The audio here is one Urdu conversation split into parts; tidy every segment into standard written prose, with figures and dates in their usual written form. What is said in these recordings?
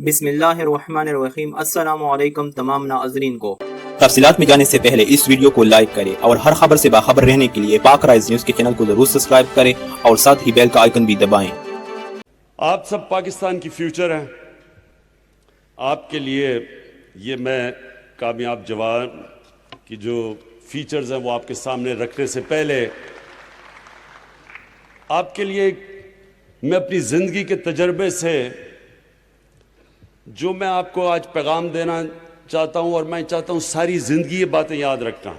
بسم اللہ الرحمن الرحیم۔ السلام علیکم تمام ناظرین کو۔ تفصیلات میں جانے سے پہلے اس ویڈیو کو لائک کریں اور ہر خبر سے باخبر رہنے کے لیے پاک رائز نیوز کے چینل کو ضرور سبسکرائب کریں اور ساتھ ہی بیل کا آئیکن بھی دبائیں۔ آپ سب پاکستان کی فیوچر ہیں۔ آپ کے لیے یہ میں کامیاب جوان کی جو فیچرز ہیں وہ آپ کے سامنے رکھنے سے پہلے آپ کے لیے میں اپنی زندگی کے تجربے سے جو میں آپ کو آج پیغام دینا چاہتا ہوں، اور میں چاہتا ہوں ساری زندگی یہ باتیں یاد رکھنا۔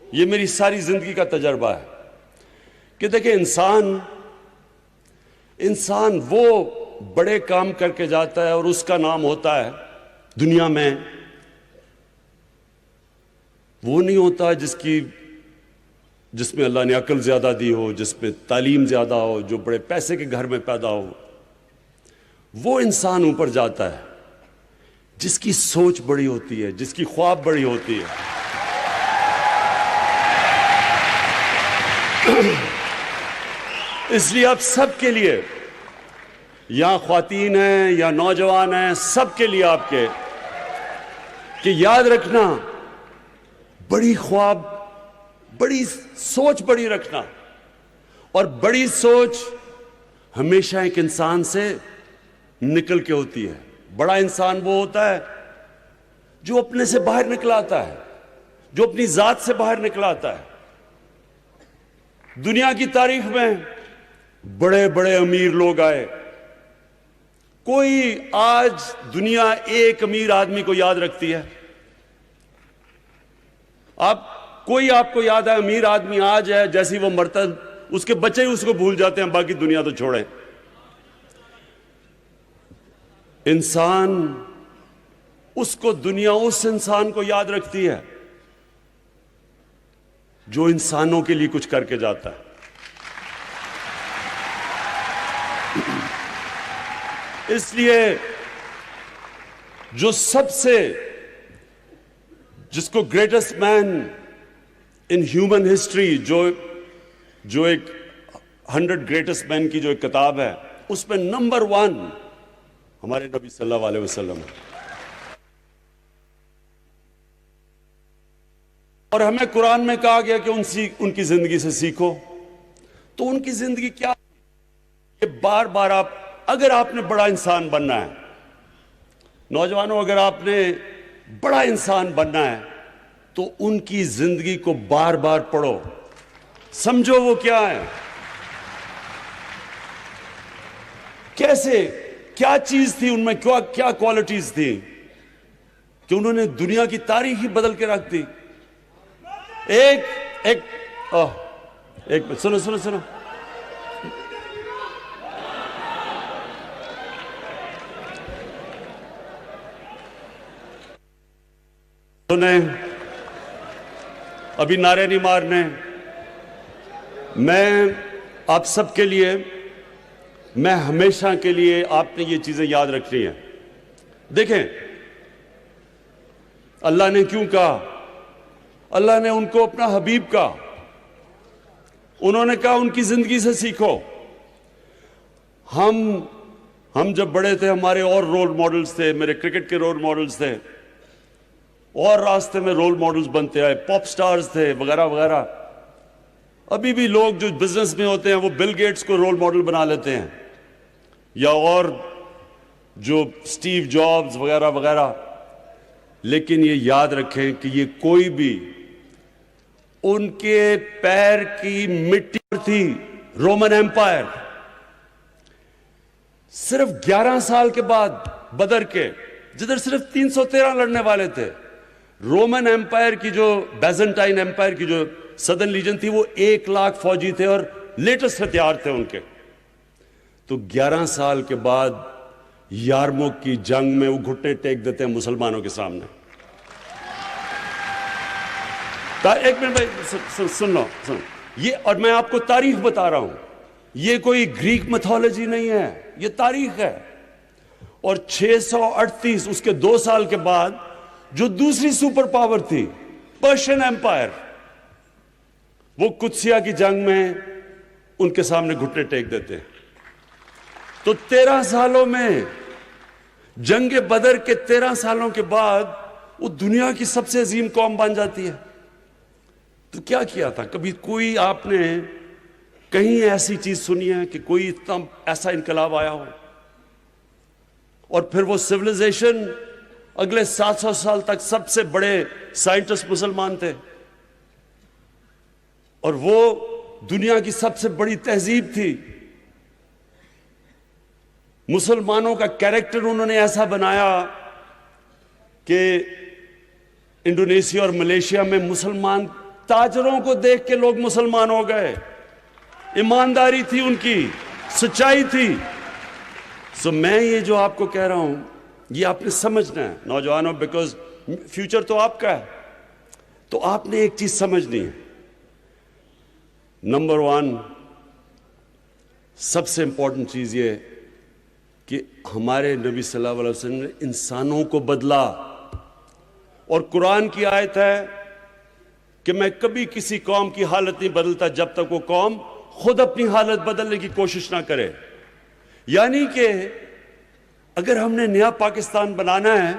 یہ میری ساری زندگی کا تجربہ ہے کہ دیکھیں انسان وہ بڑے کام کر کے جاتا ہے اور اس کا نام ہوتا ہے دنیا میں، وہ نہیں ہوتا جس میں اللہ نے عقل زیادہ دی ہو، جس میں تعلیم زیادہ ہو، جو بڑے پیسے کے گھر میں پیدا ہو۔ وہ انسان اوپر جاتا ہے جس کی سوچ بڑی ہوتی ہے، جس کی خواب بڑی ہوتی ہے۔ اس لیے آپ سب کے لیے، یا خواتین ہیں یا نوجوان ہیں، سب کے لیے آپ کے کہ یاد رکھنا، بڑی خواب، بڑی سوچ بڑی رکھنا۔ اور بڑی سوچ ہمیشہ ایک انسان سے نکل کے ہوتی ہے۔ بڑا انسان وہ ہوتا ہے جو اپنے سے باہر نکل آتا ہے، جو اپنی ذات سے باہر نکل آتا ہے۔ دنیا کی تاریخ میں بڑے بڑے امیر لوگ آئے، کوئی آج دنیا ایک امیر آدمی کو یاد رکھتی ہے؟ کوئی آپ کو یاد ہے امیر آدمی آج ہے، جیسی وہ مرتا اس کے بچے ہی اس کو بھول جاتے ہیں، باقی دنیا تو چھوڑیں۔ انسان دنیا اس انسان کو یاد رکھتی ہے جو انسانوں کے لیے کچھ کر کے جاتا ہے۔ اس لیے جس کو greatest man in human history, جو ایک 100 گریٹسٹ مین کی جو ایک کتاب ہے، اس میں نمبر 1 ہمارے نبی صلی اللہ علیہ وسلم ہے۔ اور ہمیں قرآن میں کہا گیا کہ ان کی زندگی سے سیکھو۔ تو ان کی زندگی کیا؟ یہ بار بار اگر آپ نے بڑا انسان بننا ہے، نوجوانوں، اگر آپ نے بڑا انسان بننا ہے تو ان کی زندگی کو بار بار پڑھو، سمجھو وہ کیا ہے، کیسے، کیا چیز تھی ان میں، کیا کوالٹیز تھی کہ انہوں نے دنیا کی تاریخ ہی بدل کے رکھ دی۔ ایک سنو سنیں، ابھی نعرے نہیں مارنے۔ میں آپ سب کے لیے، میں ہمیشہ کے لیے آپ نے یہ چیزیں یاد رکھنی ہیں۔ دیکھیں اللہ نے کیوں کہا؟ اللہ نے ان کو اپنا حبیب کہا، انہوں نے کہا ان کی زندگی سے سیکھو۔ ہم جب بڑے تھے ہمارے اور رول ماڈلز تھے، میرے کرکٹ کے رول ماڈلز تھے، اور راستے میں رول ماڈلز بنتے آئے، پاپ سٹارز تھے وغیرہ وغیرہ۔ ابھی بھی لوگ جو بزنس میں ہوتے ہیں وہ بل گیٹس کو رول ماڈل بنا لیتے ہیں، یا اور جو سٹیو جابز وغیرہ وغیرہ۔ لیکن یہ یاد رکھیں کہ یہ کوئی بھی ان کے پیر کی مٹی پر تھی۔ رومن ایمپائر صرف 11 سال کے بعد بدر کے، جدھر صرف 313 لڑنے والے تھے، رومن ایمپائر کی جو بیزنٹائن ایمپائر کی جو سدرن لیجن تھی، وہ 1,00,000 فوجی تھے اور لیٹسٹ ہتھیار تھے ان کے۔ تو 11 سال کے بعد یارموک کی جنگ میں وہ گھٹنے ٹیک دیتے ہیں مسلمانوں کے سامنے۔ ایک منٹ بھائی سن لو، یہ، اور میں آپ کو تاریخ بتا رہا ہوں، یہ کوئی گریک میتھولوجی نہیں ہے، یہ تاریخ ہے۔ اور 638 اس کے 2 سال کے بعد جو دوسری سپر پاور تھی پرشین ایمپائر، وہ قدسیہ کی جنگ میں ان کے سامنے گھٹنے ٹیک دیتے ہیں۔ تو 13 سالوں میں جنگ بدر کے 13 سالوں کے بعد وہ دنیا کی سب سے عظیم قوم بن جاتی ہے. تو کیا کیا تھا؟ کبھی کوئی آپ نے کہیں ایسی چیز سنی ہے کہ کوئی اتنا ایسا انقلاب آیا ہو؟ اور پھر وہ سویلائزیشن اگلے 700 سال تک سب سے بڑے سائنٹسٹ مسلمان تھے، اور وہ دنیا کی سب سے بڑی تہذیب تھی. مسلمانوں کا کیریکٹر انہوں نے ایسا بنایا کہ انڈونیشیا اور ملیشیا میں مسلمان تاجروں کو دیکھ کے لوگ مسلمان ہو گئے. ایمانداری تھی ان کی، سچائی تھی. سو میں یہ جو آپ کو کہہ رہا ہوں یہ آپ نے سمجھنا ہے نوجوانوں، بیکاز فیوچر تو آپ کا ہے. تو آپ نے ایک چیز سمجھنی ہے. نمبر 1 سب سے امپورٹنٹ چیز یہ کہ ہمارے نبی صلی اللہ علیہ وسلم نے انسانوں کو بدلا. اور قرآن کی آیت ہے کہ میں کبھی کسی قوم کی حالت نہیں بدلتا جب تک وہ قوم خود اپنی حالت بدلنے کی کوشش نہ کرے. یعنی کہ اگر ہم نے نیا پاکستان بنانا ہے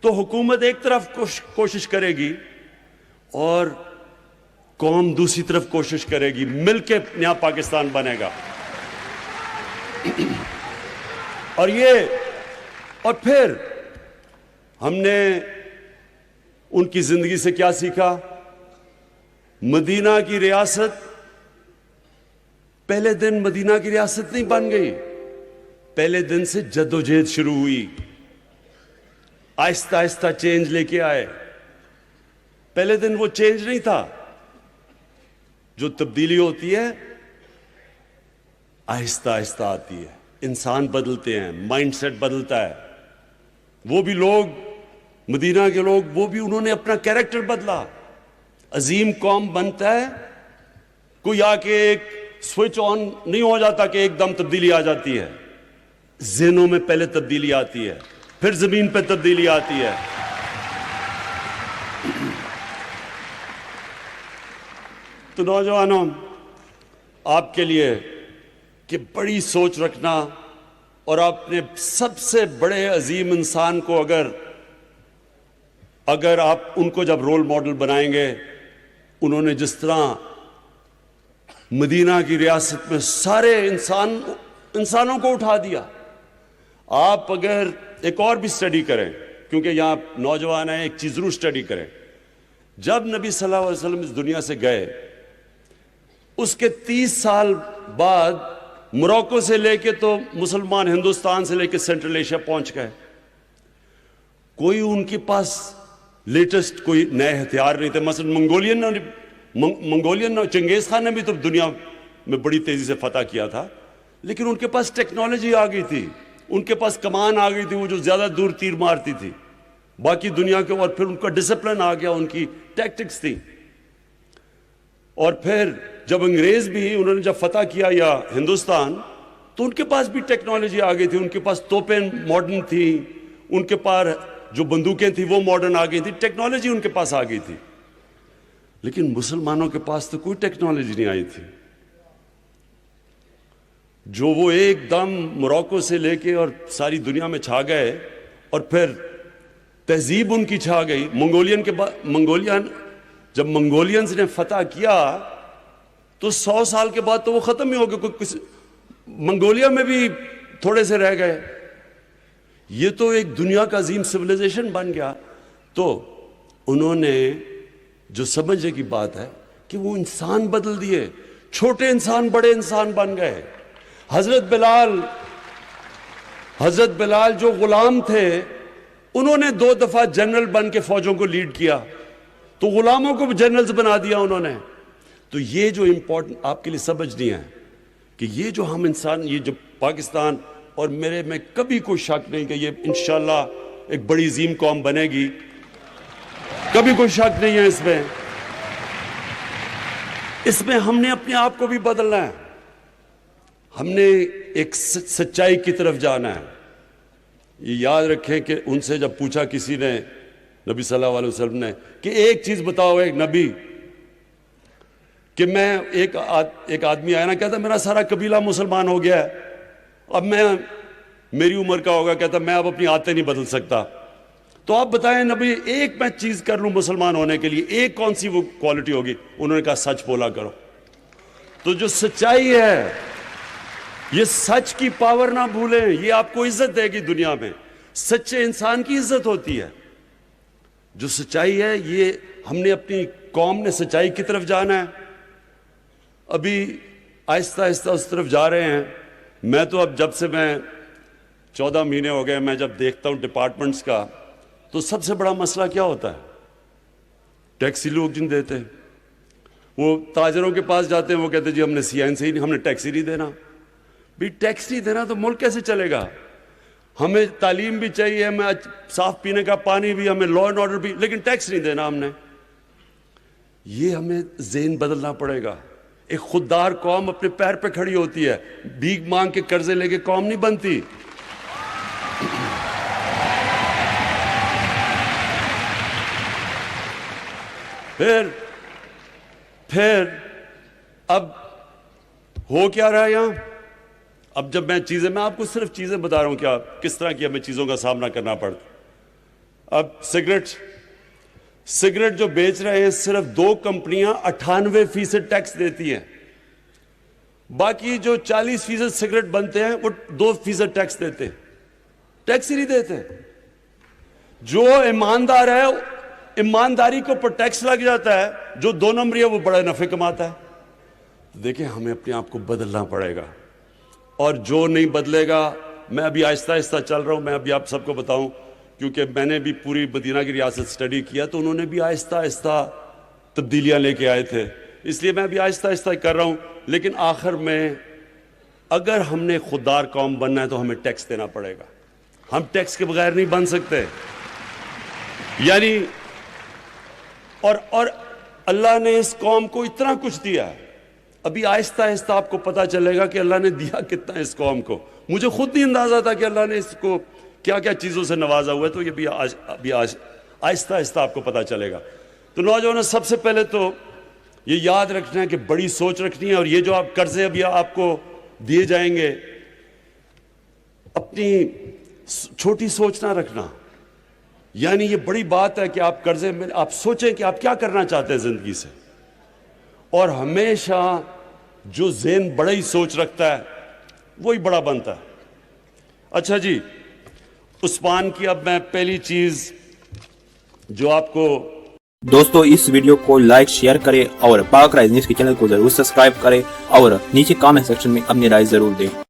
تو حکومت ایک طرف کوشش کرے گی اور قوم دوسری طرف کوشش کرے گی، مل کے نیا پاکستان بنے گا. اور پھر ہم نے ان کی زندگی سے کیا سیکھا؟ مدینہ کی ریاست پہلے دن مدینہ کی ریاست نہیں بن گئی، پہلے دن سے جدوجہد شروع ہوئی. آہستہ آہستہ چینج لے کے آئے. پہلے دن وہ چینج نہیں تھا. جو تبدیلی ہوتی ہے آہستہ آہستہ آتی ہے. انسان بدلتے ہیں، مائنڈ سیٹ بدلتا ہے. وہ بھی لوگ، مدینہ کے لوگ، وہ بھی انہوں نے اپنا کیریکٹر بدلا. عظیم قوم بنتا ہے، کوئی آ کے ایک سوئچ آن نہیں ہو جاتا کہ ایک دم تبدیلی آ جاتی ہے. ذہنوں میں پہلے تبدیلی آتی ہے، پھر زمین پہ تبدیلی آتی ہے. تو نوجوانوں، آپ کے لیے کہ بڑی سوچ رکھنا، اور اپنے سب سے بڑے عظیم انسان کو اگر آپ ان کو جب رول ماڈل بنائیں گے، انہوں نے جس طرح مدینہ کی ریاست میں سارے انسانوں کو اٹھا دیا. آپ اگر ایک اور بھی سٹڈی کریں، کیونکہ یہاں نوجوان ہیں، ایک چیز ضرور سٹڈی کریں. جب نبی صلی اللہ علیہ وسلم اس دنیا سے گئے، اس کے 30 سال بعد موروکو سے لے کے تو مسلمان ہندوستان سے لے کے سینٹرل ایشیا پہنچ گئے. کوئی ان کے پاس لیٹسٹ کوئی نئے ہتھیار نہیں تھے. مثلا منگولین چنگیز خان نے بھی تو دنیا میں بڑی تیزی سے فتح کیا تھا، لیکن ان کے پاس ٹیکنالوجی آ گئی تھی، ان کے پاس کمان آ گئی تھی، وہ جو زیادہ دور تیر مارتی تھی باقی دنیا کے. اور پھر ان کا ڈسپلن آ گیا، ان کی ٹیکٹکس تھی. اور پھر جب انگریز بھی انہوں نے جب فتح کیا یا ہندوستان، تو ان کے پاس بھی ٹیکنالوجی آ گئی تھی. ان کے پاس توپیں ماڈرن تھیں، ان کے پاس جو بندوقیں تھیں وہ ماڈرن آ گئی تھی، ٹیکنالوجی ان کے پاس آ گئی تھی. لیکن مسلمانوں کے پاس تو کوئی ٹیکنالوجی نہیں آئی تھی. جو وہ ایک دم موروکو سے لے کے اور ساری دنیا میں چھا گئے، اور پھر تہذیب ان کی چھا گئی. جب منگولینز نے فتح کیا تو 100 سال کے بعد تو وہ ختم ہی ہو گئے. منگولیا میں بھی تھوڑے سے رہ گئے. یہ تو ایک دنیا کا عظیم سویلائزیشن بن گیا. تو انہوں نے جو سمجھنے کی بات ہے کہ وہ انسان بدل دیے. چھوٹے انسان بڑے انسان بن گئے. حضرت بلال جو غلام تھے، انہوں نے 2 دفعہ جنرل بن کے فوجوں کو لیڈ کیا، تو غلاموں کو بھی جنرلز بنا دیا انہوں نے. تو یہ جو امپورٹنٹ آپ کے لیے سمجھنی ہے کہ یہ جو ہم انسان، یہ جو پاکستان، اور میرے میں کبھی کوئی شک نہیں کہ یہ انشاءاللہ ایک بڑی عظیم قوم بنے گی، کبھی کوئی شک نہیں ہے اس میں. اس میں ہم نے اپنے آپ کو بھی بدلنا ہے. ہم نے ایک سچائی کی طرف جانا ہے. یہ یاد رکھیں کہ ان سے جب پوچھا کسی نے، نبی صلی اللہ علیہ وسلم نے، کہ ایک چیز بتاؤ ایک نبی، کہ میں ایک آدمی آیا نا، کہتا میرا سارا قبیلہ مسلمان ہو گیا ہے، اب میں میری عمر کا ہوگا, کہتا میں اب اپنی عادتیں نہیں بدل سکتا. تو آپ بتائیں نبی ایک میں چیز کر لوں مسلمان ہونے کے لیے, ایک کون سی وہ کوالٹی ہوگی؟ انہوں نے کہا سچ بولا کرو. تو جو سچائی ہے, یہ سچ کی پاور نہ بھولیں, یہ آپ کو عزت دے گی دنیا میں. سچے انسان کی عزت ہوتی ہے. جو سچائی ہے, یہ ہم نے اپنی قوم نے سچائی کی طرف جانا ہے. ابھی آہستہ آہستہ اس طرف جا رہے ہیں. میں تو اب جب سے میں 14 مہینے ہو گئے, میں جب دیکھتا ہوں ڈپارٹمنٹس کا, تو سب سے بڑا مسئلہ کیا ہوتا ہے؟ ٹیکسی لوگ جن دیتے ہیں. وہ تاجروں کے پاس جاتے ہیں, وہ کہتے ہیں جی ہم نے CN سے ہی نہیں, ہم نے ٹیکسی نہیں دینا. بھی ٹیکس نہیں دینا تو ملک کیسے چلے گا؟ ہمیں تعلیم بھی چاہیے, ہمیں صاف پینے کا پانی بھی, ہمیں لا اینڈ آرڈر بھی, لیکن ٹیکس نہیں دینا ہم نے. یہ ہمیں ذہن بدلنا پڑے گا. ایک خوددار قوم اپنے پیر پہ کھڑی ہوتی ہے, بھیک مانگ کے قرضے لے کے قوم نہیں بنتی. پھر اب ہو کیا رہا ہے یہاں؟ اب جب میں آپ کو صرف چیزیں بتا رہا ہوں کیا کس طرح کی ہمیں چیزوں کا سامنا کرنا پڑتا. اب سگریٹ جو بیچ رہے ہیں, صرف 2 کمپنیاں 98% ٹیکس دیتی ہیں. باقی جو 40% سگریٹ بنتے ہیں وہ 2% ٹیکس دیتے ہیں. ٹیکس ہی نہیں دیتے. جو ایماندار ہے, ایمانداری کے اوپر ٹیکس لگ جاتا ہے. جو 2 نمبری ہے وہ بڑا نفع کماتا ہے. دیکھیں ہمیں اپنے آپ کو بدلنا پڑے گا, اور جو نہیں بدلے گا, میں ابھی آہستہ آہستہ چل رہا ہوں. میں ابھی آپ سب کو بتاؤں, کیونکہ میں نے بھی پوری مدینہ کی ریاست سٹڈی کیا, تو انہوں نے بھی آہستہ آہستہ تبدیلیاں لے کے آئے تھے, اس لیے میں بھی آہستہ آہستہ کر رہا ہوں. لیکن آخر میں اگر ہم نے خوددار قوم بننا ہے تو ہمیں ٹیکس دینا پڑے گا. ہم ٹیکس کے بغیر نہیں بن سکتے. یعنی اور اللہ نے اس قوم کو اتنا کچھ دیا ہے. ابھی آہستہ آہستہ آپ کو پتا چلے گا کہ اللہ نے دیا کتنا اس قوم کو. مجھے خود نہیں اندازہ تھا کہ اللہ نے اس کو کیا کیا چیزوں سے نوازا ہوا ہے. تو یہ بھی آہستہ آہستہ آپ کو پتا چلے گا. تو نوجوانوں, سب سے پہلے تو یہ یاد رکھنا ہے کہ بڑی سوچ رکھنی ہے. اور یہ جو آپ قرضے ابھی آپ کو دیے جائیں گے, اپنی چھوٹی سوچ نہ رکھنا. یعنی یہ بڑی بات ہے کہ آپ قرضے میں آپ سوچیں کہ آپ کیا کرنا چاہتے ہیں زندگی سے. اور ہمیشہ جو ذہن بڑا ہی سوچ رکھتا ہے وہی بڑا بنتا ہے. اچھا جی, عثمان کی اب میں پہلی چیز جو آپ کو, دوستو اس ویڈیو کو لائک شیئر کریں اور پاک رائز نیوز کے چینل کو ضرور سبسکرائب کریں, اور نیچے کامنٹ سیکشن میں اپنی رائے ضرور دیں.